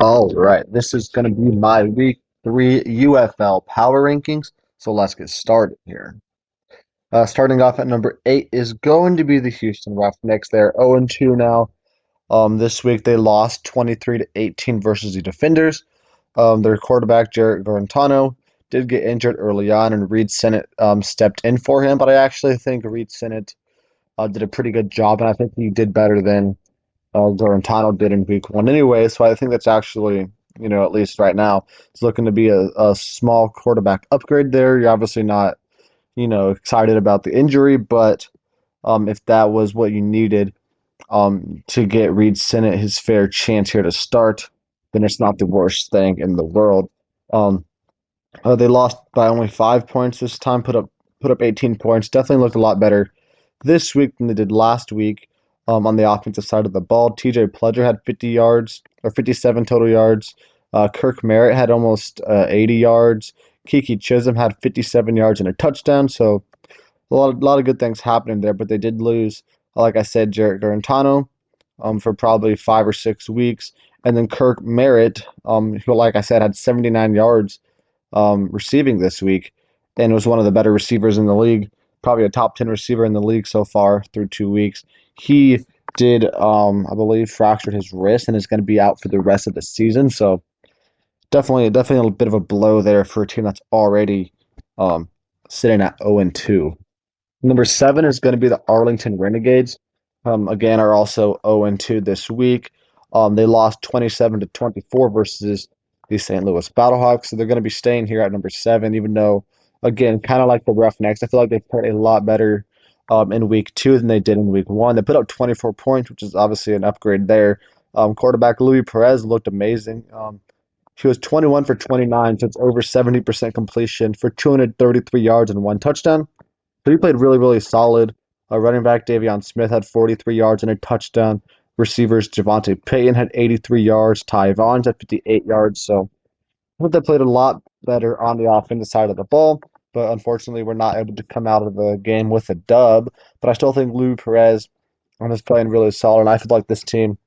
All right, this is going to be my week 3 UFL power rankings. So let's get started here. Starting off at number 8 is going to be the Houston Roughnecks. They're 0-2 now. This week they lost 23-18 versus the Defenders. Their quarterback Jarrett Garantano did get injured early on, and Reed Sennett stepped in for him. But I actually think Reed Sennett did a pretty good job, and I think he did better than Garantano did in week 1 anyway. So I think that's actually, at least right now, it's looking to be a small quarterback upgrade there. You're obviously not, excited about the injury, but if that was what you needed to get Reed Sennett his fair chance here to start, then it's not the worst thing in the world. Um, they lost by only 5 points this time, put up 18 points. Definitely looked a lot better this week than they did last week. On the offensive side of the ball, TJ Pledger had 50 yards or 57 total yards. Kirk Merritt had almost 80 yards. Kiki Chisholm had 57 yards and a touchdown. So a lot of good things happening there, but they did lose, like I said, Jarrett Garantano for probably 5 or 6 weeks. And then Kirk Merritt, who, like I said, had 79 yards receiving this week and was one of the better receivers in the league, probably a top 10 receiver in the league so far through 2 weeks. He did, I believe, fractured his wrist and is going to be out for the rest of the season. So definitely a bit of a blow there for a team that's already um, sitting at 0-2. Number 7 is going to be the Arlington Renegades. Again, are also 0-2 this week. They lost 27-24 versus the St. Louis Battlehawks, so they're going to be staying here at number 7, even though, again, kind of like the Roughnecks, I feel like they played a lot better in week 2 than they did in week 1. They put up 24 points, which is obviously an upgrade there. Quarterback Louis Perez looked amazing. He was 21 for 29, so it's over 70% completion for 233 yards and 1 touchdown. So he played really, really solid. Running back Davion Smith had 43 yards and a touchdown. Receivers Javonte Payton had 83 yards. Ty Vaughns had 58 yards. So I think they played a lot better on the offensive side of the ball, but unfortunately we're not able to come out of the game with a dub. But I still think Louis Perez is playing really solid, and I feel like this team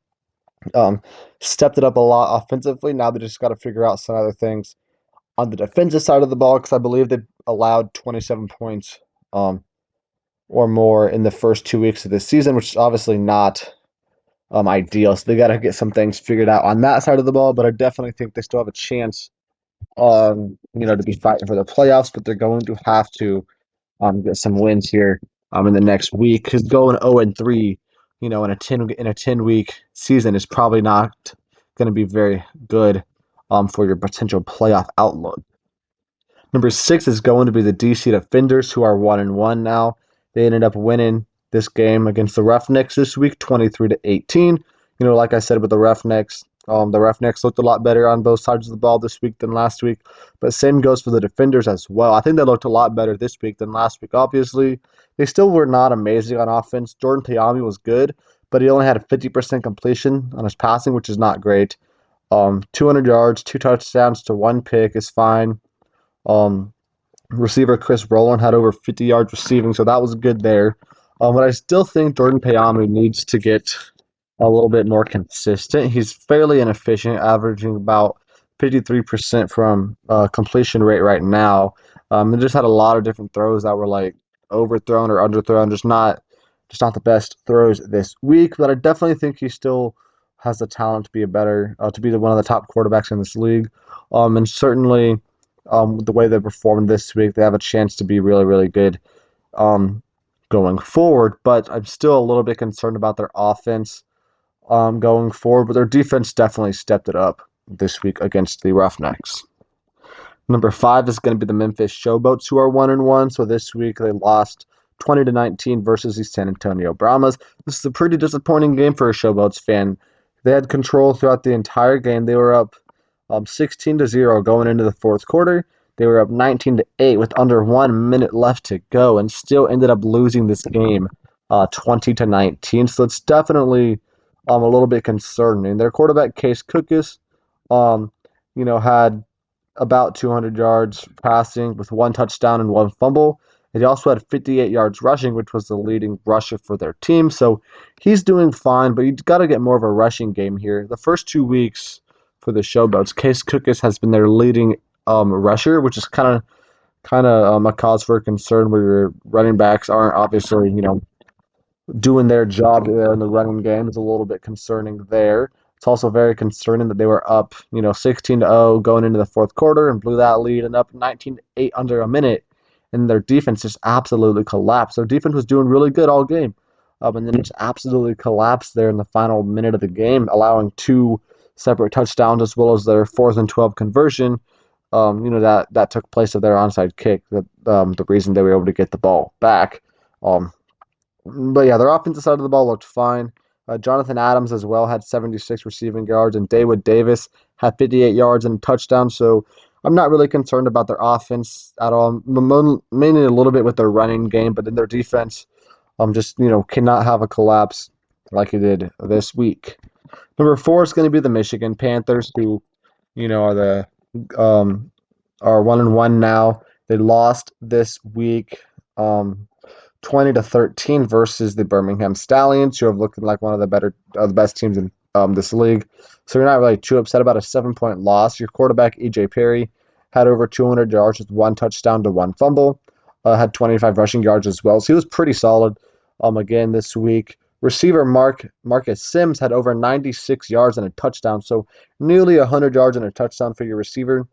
um, stepped it up a lot offensively. Now they just got to figure out some other things on the defensive side of the ball because I believe they allowed 27 points um, or more in the first 2 weeks of this season, which is obviously not ideal. So they got to get some things figured out on that side of the ball. But I definitely think they still have a chance, to be fighting for the playoffs. But they're going to have to get some wins here in the next week because going 0-3, in a 10 week season is probably not going to be very good for your potential playoff outlook. Number 6 is going to be the DC Defenders, who are 1-1 now. They ended up winning this game against the Roughnecks this week, 23-18. Like I said with the Roughnecks looked a lot better on both sides of the ball this week than last week. But same goes for the Defenders as well. I think they looked a lot better this week than last week. Obviously, they still were not amazing on offense. Jordan Piami was good, but he only had a 50% completion on his passing, which is not great. 200 yards, 2 touchdowns to 1 pick is fine. Um, Receiver Chris Rowland had over 50 yards receiving, so that was good there. But I still think Jordan Payami needs to get a little bit more consistent. He's fairly inefficient, averaging about 53% from completion rate right now. He just had a lot of different throws that were like overthrown or underthrown, just not the best throws this week. But I definitely think he still has the talent to be one of the top quarterbacks in this league. And certainly with the way they performed this week, they have a chance to be really, really good going forward. But I'm still a little bit concerned about their offense going forward. But their defense definitely stepped it up this week against the Roughnecks. Number 5 is going to be the Memphis Showboats, who are 1-1. So this week they lost 20-19 versus the San Antonio Brahmas. This is a pretty disappointing game for a Showboats fan. They had control throughout the entire game. They were up 16-0 going into the fourth quarter. They were up 19-8 with under 1 minute left to go and still ended up losing this game 20-19. So it's definitely a little bit concerning. Their quarterback, Case Cookus, had about 200 yards passing with 1 touchdown and 1 fumble. And he also had 58 yards rushing, which was the leading rusher for their team. So he's doing fine, but you've got to get more of a rushing game here. The first 2 weeks for the Showboats. Case Cookus has been their leading rusher, which is kind of a cause for concern where your running backs aren't obviously doing their job there in the running game is a little bit concerning there. It's also very concerning that they were up, 16-0 going into the fourth quarter and blew that lead and up 19-8 under a minute, and their defense just absolutely collapsed. Their defense was doing really good all game, and then just absolutely collapsed there in the final minute of the game, allowing two separate touchdowns as well as their 4th and 12 conversion. That took place of their onside kick. The reason they were able to get the ball back. But yeah, their offensive side of the ball looked fine. Jonathan Adams as well had 76 receiving yards, and David Davis had 58 yards and a touchdown. So I'm not really concerned about their offense at all. Mainly a little bit with their running game, but then their defense, just cannot have a collapse like it did this week. Number 4 is going to be the Michigan Panthers, who are the are 1-1 now. They lost this week. 20-13 versus the Birmingham Stallions, who have looked like one of the best teams in this league. So you're not really too upset about a 7-point loss. Your quarterback EJ Perry had over 200 yards with 1 touchdown to 1 fumble. Had 25 rushing yards as well. So he was pretty solid. Again this week. Receiver Marcus Sims had over 96 yards and a touchdown. So nearly 100 yards and a touchdown for your receiver.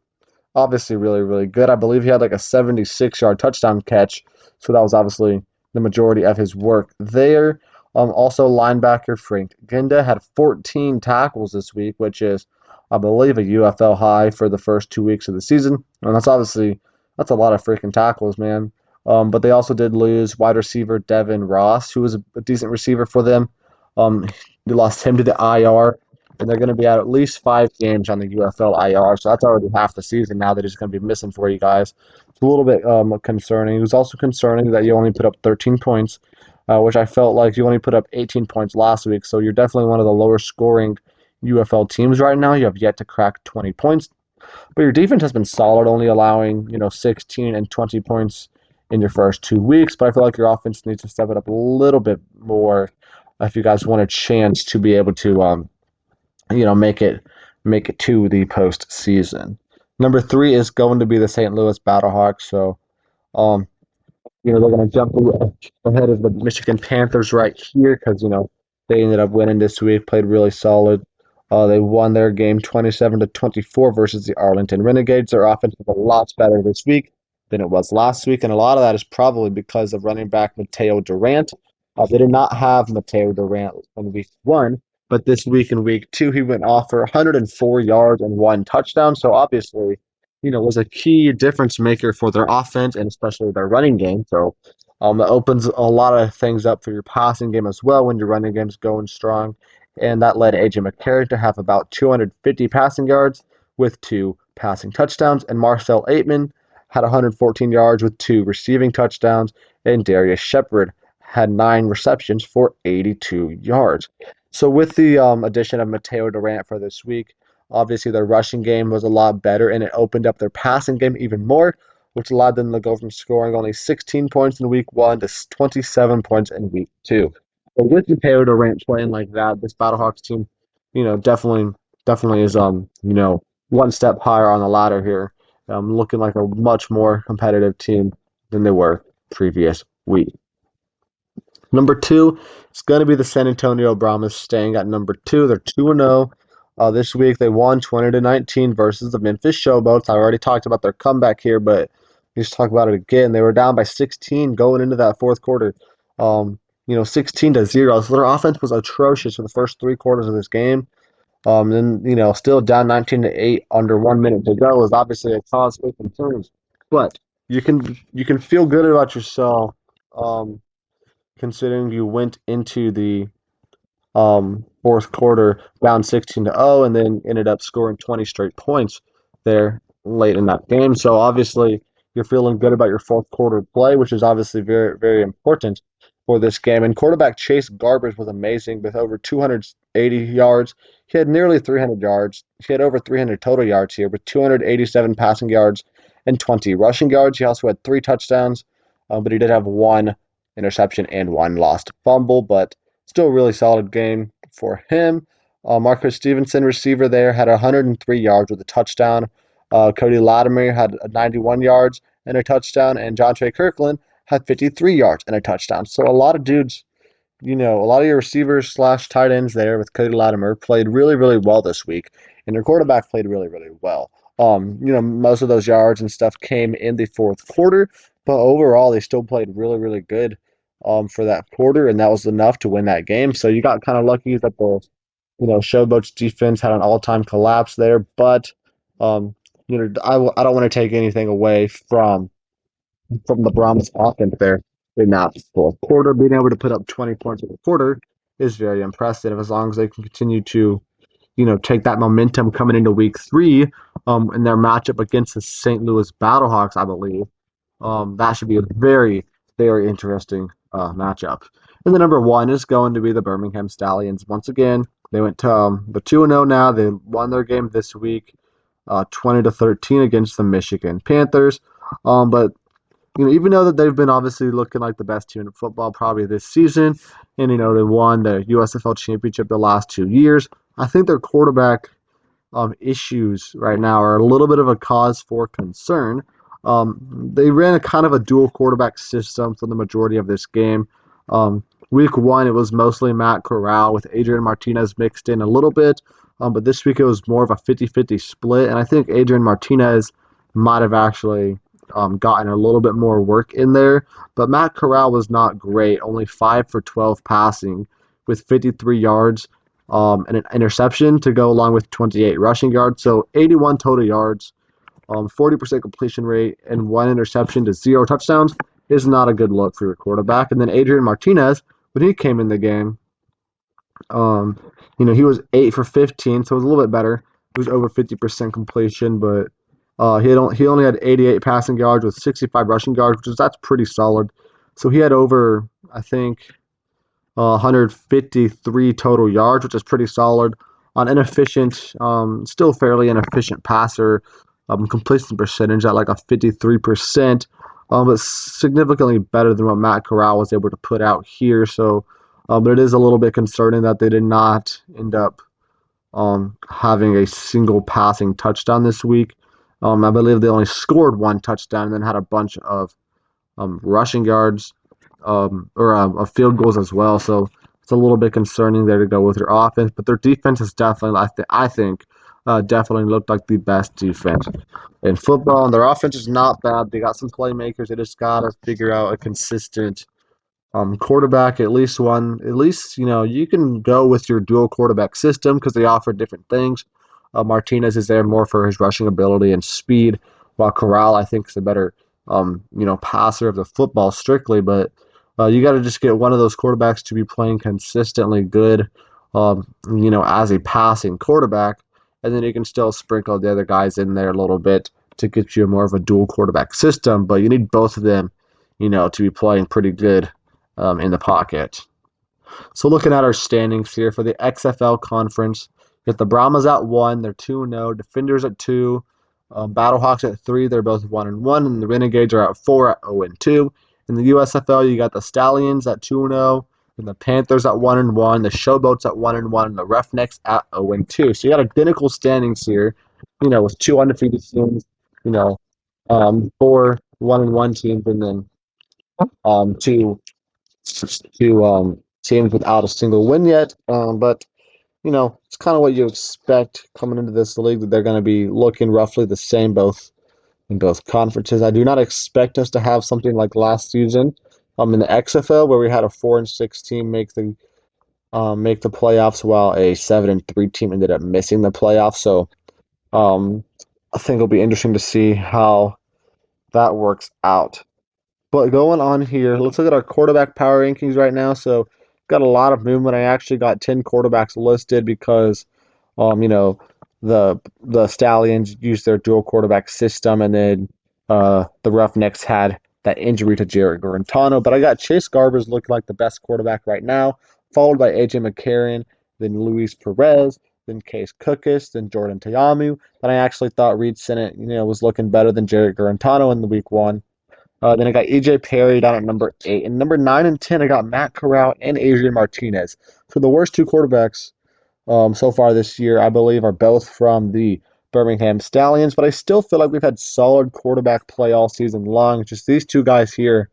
Obviously really, really good. I believe he had like a 76-yard touchdown catch. So that was obviously the majority of his work there. Also, linebacker Frank Ginda had 14 tackles this week, which is, I believe, a UFL high for the first 2 weeks of the season. And that's a lot of freaking tackles, man. But they also did lose wide receiver Devin Ross, who was a decent receiver for them. They lost him to the IR, and they're going to be out at least 5 games on the UFL IR. So that's already half the season now that he's going to be missing for you guys. It's a little bit concerning. It was also concerning that you only put up 13 points, which I felt like you only put up 18 points last week. So you're definitely one of the lower scoring UFL teams right now. You have yet to crack 20 points. But your defense has been solid, only allowing 16 and 20 points in your first 2 weeks. But I feel like your offense needs to step it up a little bit more if you guys want a chance to be able to make it to the postseason. Number 3 is going to be the St. Louis Battlehawks. So um, they're going to jump ahead of the Michigan Panthers right here because, they ended up winning this week, played really solid. They won their game 27-24 versus the Arlington Renegades. Their offense was a lot better this week than it was last week, and a lot of that is probably because of running back Mateo Durant. They did not have Mateo Durant in week 1, but this week in week 2, he went off for 104 yards and 1 touchdown. So obviously, was a key difference maker for their offense and especially their running game. So it opens a lot of things up for your passing game as well when your running game's going strong. And that led AJ McCarron to have about 250 passing yards with 2 passing touchdowns. And Marcel Aitman had 114 yards with 2 receiving touchdowns. And Darius Shepard had 9 receptions for 82 yards. So with the addition of Mateo Durant for this week, obviously their rushing game was a lot better, and it opened up their passing game even more, which allowed them to go from scoring only 16 points in week 1 to 27 points in week 2. But with Mateo Durant playing like that, this Battlehawks team, definitely is one step higher on the ladder here, looking like a much more competitive team than they were previous week. Number 2 is going to be the San Antonio Brahmas, staying at number 2. They're 2-0. This week they won 20-19 versus the Memphis Showboats. I already talked about their comeback here, but let's talk about it again. They were down by 16 going into that fourth quarter. 16-0. So their offense was atrocious for the first 3 quarters of this game. Then still down 19-8 under 1 minute to go is obviously a cause for concerns. But you can feel good about yourself. Considering you went into the fourth quarter down 16-0 and then ended up scoring 20 straight points there late in that game. So obviously you're feeling good about your fourth quarter play, which is obviously very, very important for this game. And quarterback Chase Garbers was amazing with over 280 yards. He had nearly 300 yards. He had over 300 total yards here with 287 passing yards and 20 rushing yards. He also had 3 touchdowns, but he did have 1 interception and 1 lost fumble, but still a really solid game for him. Marcus Stevenson, receiver there, had 103 yards with a touchdown. Cody Latimer had 91 yards and a touchdown, and John Trey Kirkland had 53 yards and a touchdown. So a lot of dudes, a lot of your receivers slash tight ends there with Cody Latimer played really, really well this week, and your quarterback played really, really well. Most of those yards and stuff came in the fourth quarter, but overall they still played really, really good for that quarter, and that was enough to win that game. So you got kind of lucky that the Showboat's defense had an all-time collapse there, but I don't want to take anything away from the Brahmas offense there in that fourth quarter. Being able to put up 20 points in the quarter is very impressive as long as they can continue to, take that momentum coming into week three in their matchup against the St. Louis Battlehawks, I believe. That should be a very, very interesting matchup. And the number one is going to be the Birmingham Stallions. Once again, they went to the 2-0 now. They won their game this week, 20-13 against the Michigan Panthers. But even though that they've been obviously looking like the best team in football probably this season, and they won the USFL championship the last 2 years, I think their quarterback issues right now are a little bit of a cause for concern. They ran a kind of a dual quarterback system for the majority of this game. Week one, it was mostly Matt Corral with Adrian Martinez mixed in a little bit, but this week it was more of a 50-50 split, and I think Adrian Martinez might have actually gotten a little bit more work in there. But Matt Corral was not great, only 5 for 12 passing with 53 yards and an interception to go along with 28 rushing yards. So 81 total yards, 40% completion rate, and 1 interception to 0 touchdowns is not a good look for your quarterback. And then Adrian Martinez, when he came in the game, um, he was 8 for 15, so it was a little bit better. He was over 50% completion, but he only had 88 passing yards with 65 rushing yards, that's pretty solid. So he had over, I think, 153 total yards, which is pretty solid. On inefficient, still fairly inefficient passer, completion percentage at like a 53%, but significantly better than what Matt Corral was able to put out here. So, but it is a little bit concerning that they did not end up having a single passing touchdown this week. I believe they only scored 1 touchdown and then had a bunch of rushing yards or field goals as well. So it's a little bit concerning there to go with your offense, but their defense is definitely, I think, definitely looked like the best defense in football. And their offense is not bad. They got some playmakers. They just got to figure out a consistent quarterback, at least one. At least, you can go with your dual quarterback system because they offer different things. Martinez is there more for his rushing ability and speed, while Corral, I think, is a better, passer of the football strictly. But you got to just get one of those quarterbacks to be playing consistently good, as a passing quarterback, and then you can still sprinkle the other guys in there a little bit to get you more of a dual quarterback system. But you need both of them, to be playing pretty good in the pocket. So looking at our standings here for the XFL conference, you got the Brahmas at 1, they're 2-0. Defenders at 2, Battlehawks at 3, they're both 1-1, and the Renegades are at 4 at 0-2. In the USFL, you got the Stallions at 2-0, and the Panthers at 1-1, the Showboats at 1-1, and the Roughnecks at 0-2. So you got identical standings here, with 2 undefeated teams, 4 1-1 teams, and then two teams without a single win yet. But it's kind of what you expect coming into this league, that they're going to be looking roughly the same both in both conferences. I do not expect us to have something like last season in the XFL, where we had a 4-6 team make the playoffs, while a 7-3 team ended up missing the playoffs. So I think it'll be interesting to see how that works out. But going on here, let's look at our quarterback power rankings right now. So got a lot of movement. I actually got 10 quarterbacks listed because the Stallions used their dual quarterback system, and then the Roughnecks had that injury to Jarrett Garantano. But I got Chase Garbers looking like the best quarterback right now, followed by AJ McCarron, then Luis Perez, then Case Cookus, then Jordan Tayamu. Then I actually thought Reed Sinnett, was looking better than Jarrett Garantano in the week one. Then I got EJ Perry down at number 8. And number 9 and 10, I got Matt Corral and Adrian Martinez. So the worst two quarterbacks so far this year, I believe, are both from the Birmingham Stallions, but I still feel like we've had solid quarterback play all season long. Just these two guys here,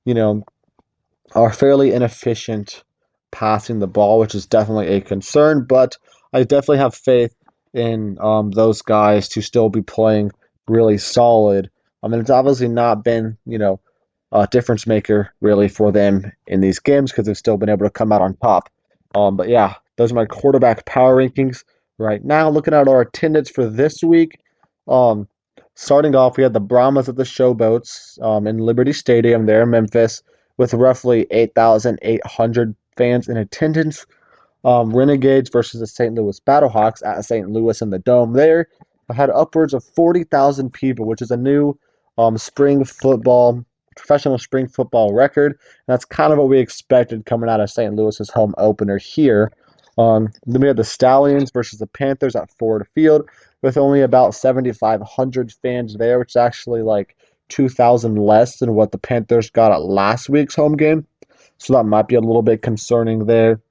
you know, are fairly inefficient passing the ball, which is definitely a concern. But I definitely have faith in those guys to still be playing really solid. I mean, it's obviously not been, a difference maker really for them in these games because they've still been able to come out on top. But yeah, those are my quarterback power rankings right now. Looking at our attendance for this week, um, starting off, we had the Brahmas at the Showboats in Liberty Stadium there in Memphis with roughly 8,800 fans in attendance. Renegades versus the St. Louis Battlehawks at St. Louis in the Dome there. I had upwards of 40,000 people, which is a new spring football, professional spring football record. And that's kind of what we expected coming out of St. Louis's home opener here. Then we had the Stallions versus the Panthers at Ford Field with only about 7,500 fans there, which is actually like 2,000 less than what the Panthers got at last week's home game. So that might be a little bit concerning there.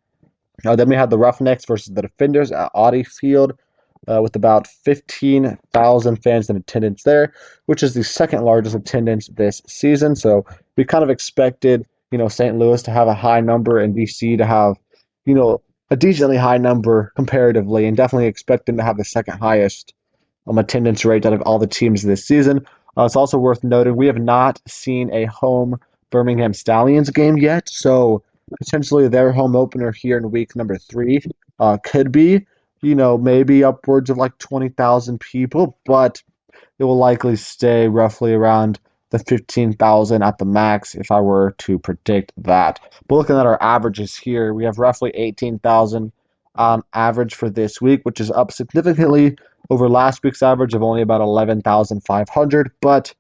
Then we had the Roughnecks versus the Defenders at Audi Field with about 15,000 fans in attendance there, which is the second largest attendance this season. So we kind of expected, St. Louis to have a high number and DC to have, you know, a decently high number comparatively, and definitely expect them to have the second highest attendance rate out of all the teams this season. It's also worth noting we have not seen a home Birmingham Stallions game yet, so potentially their home opener here in week number 3 could be, maybe upwards of like 20,000 people, but it will likely stay roughly around the 15,000 at the max if I were to predict that. But looking at our averages here, we have roughly 18,000 on average for this week, which is up significantly over last week's average of only about 11,500. But,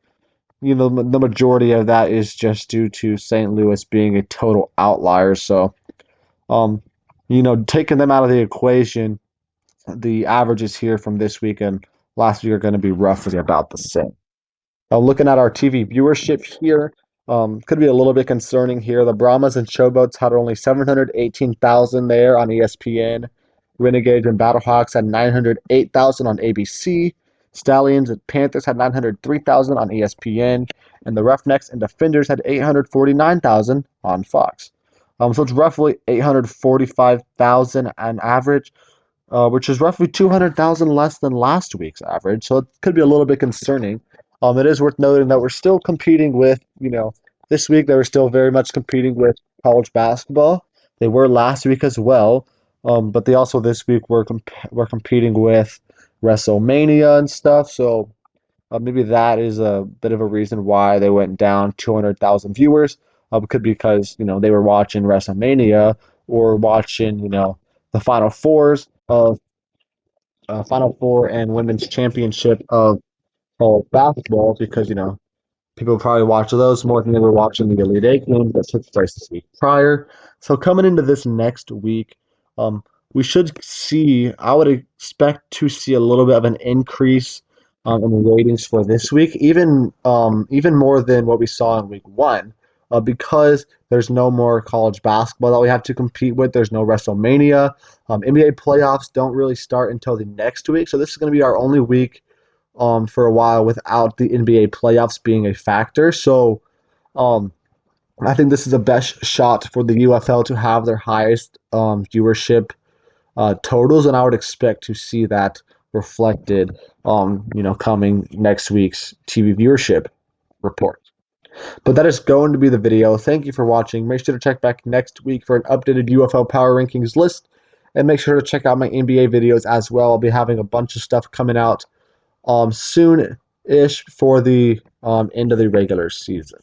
the majority of that is just due to St. Louis being a total outlier. So, um, taking them out of the equation, the averages here from this week and last week are going to be roughly about the same. Looking at our TV viewership here, could be a little bit concerning here. The Brahmas and Showboats had only 718,000 there on ESPN. Renegades and Battlehawks had 908,000 on ABC. Stallions and Panthers had 903,000 on ESPN. And the Roughnecks and Defenders had 849,000 on Fox. So it's roughly 845,000 on average, which is roughly 200,000 less than last week's average. So it could be a little bit concerning. It is worth noting that we're still competing with, this week they were still very much competing with college basketball. They were last week as well, but they also this week were competing with WrestleMania and stuff. So maybe that is a bit of a reason why they went down 200,000 viewers. It could be because they were watching WrestleMania or watching the Final Four and Women's Championship of college basketball because people probably watch those more than they were watching the Elite Eight games that took place the week prior. So coming into this next week, um, we should see. I would expect to see a little bit of an increase in the ratings for this week, even more than what we saw in week 1, because there's no more college basketball that we have to compete with. There's no WrestleMania. NBA playoffs don't really start until the next week, so this is going to be our only week for a while without the NBA playoffs being a factor. So um, I think this is the best shot for the UFL to have their highest viewership totals, and I would expect to see that reflected, coming next week's TV viewership report. But that is going to be the video. Thank you for watching. Make sure to check back next week for an updated UFL Power Rankings list, and make sure to check out my NBA videos as well. I'll be having a bunch of stuff coming out soon-ish for the end of the regular season.